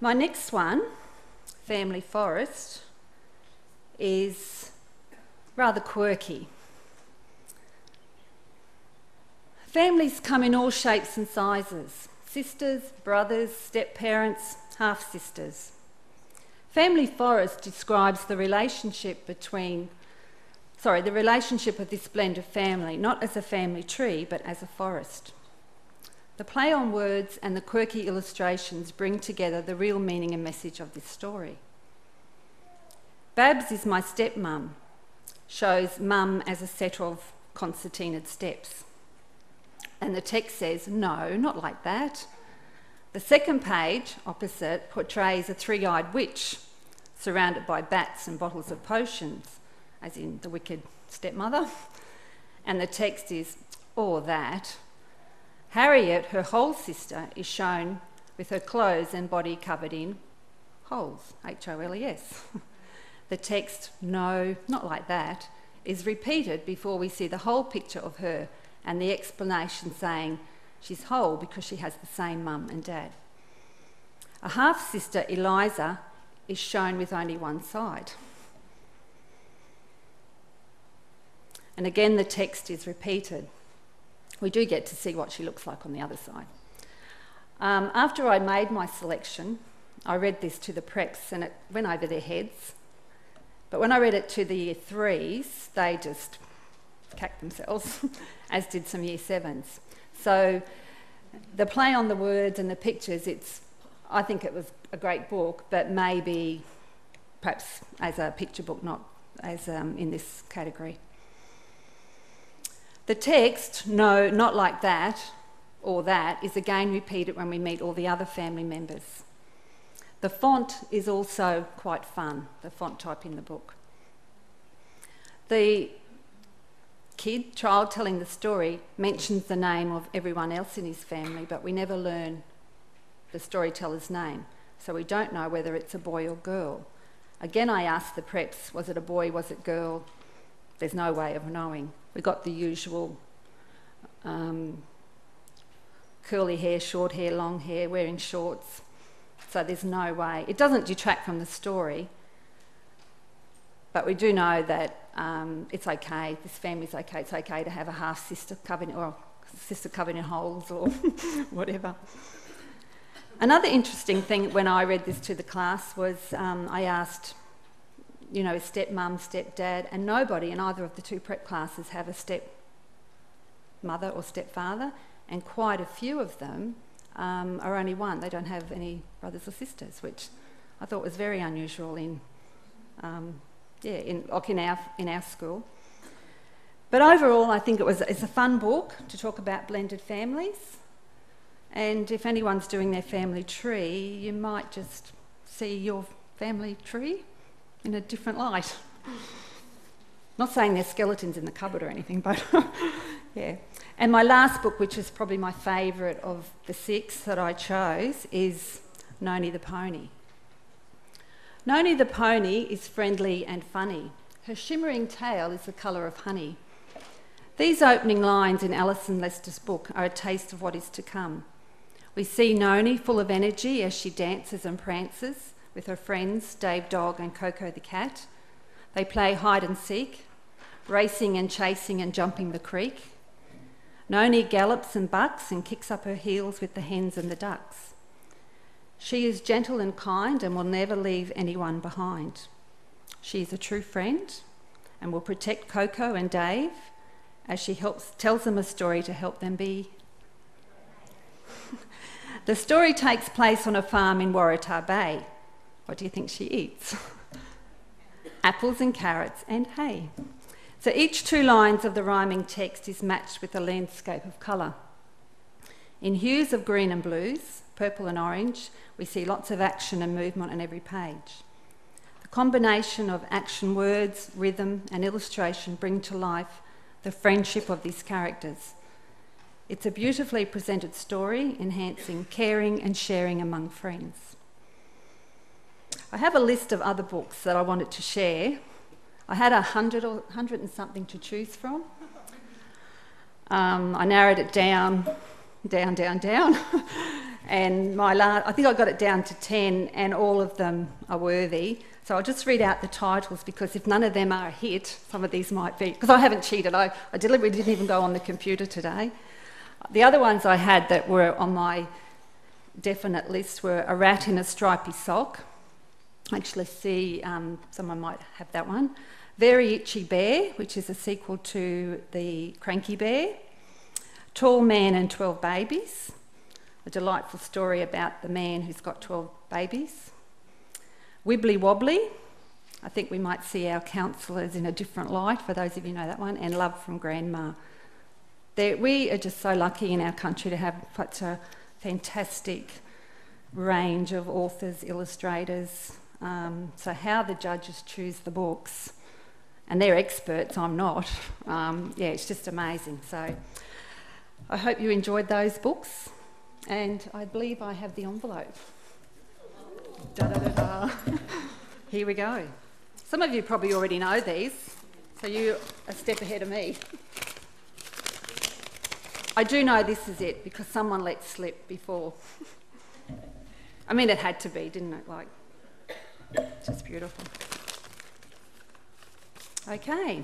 My next one, Family Forest, is rather quirky. Families come in all shapes and sizes: sisters, brothers, step-parents, half-sisters. Family Forest describes the relationship of this blend of family, not as a family tree, but as a forest. The play on words and the quirky illustrations bring together the real meaning and message of this story. Babs is my stepmum, shows mum as a set of concertinaed steps. And the text says, no, not like that. The second page, opposite, portrays a three-eyed witch surrounded by bats and bottles of potions, as in the wicked stepmother. And the text is, or that. Harriet, her whole sister, is shown with her clothes and body covered in holes, H-O-L-E-S. The text, no, not like that, is repeated before we see the whole picture of her and the explanation saying she's whole because she has the same mum and dad. A half-sister, Eliza, is shown with only one side. And again, the text is repeated. We do get to see what she looks like on the other side. After I made my selection, I read this to the preps and it went over their heads. But when I read it to the year threes, they just cacked themselves, as did some year sevens. So the play on the words and the pictures, I think it was a great book, but maybe perhaps as a picture book, not as in this category. The text, no, not like that, or that, is again repeated when we meet all the other family members. The font is also quite fun, the font type in the book. The child telling the story mentions the name of everyone else in his family, but we never learn the storyteller's name, so we don't know whether it's a boy or girl. Again, I asked the preps, was it a boy, was it girl? There's no way of knowing. We got the usual curly hair, short hair, long hair, wearing shorts. So there's no way. It doesn't detract from the story, but we do know that it's okay, this family's okay, it's okay to have a half-sister covered in, or sister covered in holes or whatever. Another interesting thing when I read this to the class was I asked, stepmum, stepdad, and nobody in either of the two prep classes have a stepmother or stepfather, and quite a few of them are only one. They don't have any brothers or sisters, which I thought was very unusual in our school. But overall, I think it's a fun book to talk about blended families, and if anyone's doing their family tree, you might just see your family tree in a different light. Not saying there's skeletons in the cupboard or anything, but yeah. And my last book, which is probably my favourite of the 6 that I chose, is Noni the Pony. Noni the Pony is friendly and funny. Her shimmering tail is the colour of honey. These opening lines in Alison Lester's book are a taste of what is to come. We see Noni full of energy as she dances and prances with her friends Dave Dog and Coco the cat. They play hide and seek, racing and chasing and jumping the creek. Noni gallops and bucks and kicks up her heels with the hens and the ducks. She is gentle and kind and will never leave anyone behind. She is a true friend and will protect Coco and Dave as she tells them a story to help them be. The story takes place on a farm in Waratah Bay. What do you think she eats? Apples and carrots and hay. So each 2 lines of the rhyming text is matched with a landscape of colour. In hues of green and blues, purple and orange, we see lots of action and movement on every page. The combination of action words, rhythm and illustration bring to life the friendship of these characters. It's a beautifully presented story, enhancing caring and sharing among friends. I have a list of other books that I wanted to share. I had 100 and something to choose from. I narrowed it down. And I think I got it down to 10, and all of them are worthy. So I'll just read out the titles, because if none of them are a hit, some of these might be, because I haven't cheated. I deliberately didn't even go on the computer today. The other ones I had that were on my definite list were A Rat in a Stripy Sock. I actually see someone might have that one. Very Itchy Bear, which is a sequel to The Cranky Bear. Tall Man and 12 Babies, a delightful story about the man who's got 12 babies. Wibbly Wobbly, I think we might see our counsellors in a different light, for those of you who know that one. And Love from Grandma. We are just so lucky in our country to have such a fantastic range of authors, illustrators. So how the judges choose the books, and they're experts, I'm not. Yeah, it's just amazing. So I hope you enjoyed those books, and I believe I have the envelope. Da-da-da-da. Here we go. Some of you probably already know these, so you're a step ahead of me. I do know this is it, because someone let slip before. I mean, it had to be, didn't it? Like, just beautiful. Okay.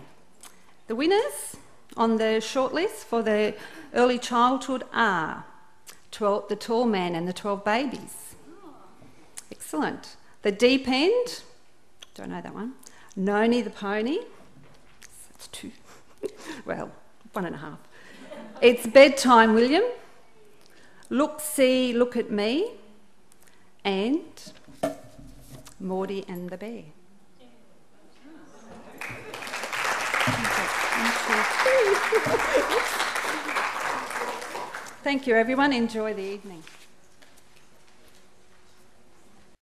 The winners on the shortlist for the early childhood are The Tall Man and the 12 Babies. Excellent. The Deep End, don't know that one. Noni the Pony, that's 2. Well, 1.5. It's Bedtime, William. Look, See, Look at Me, and Morty and the Bear. Thank you, everyone. Enjoy the evening.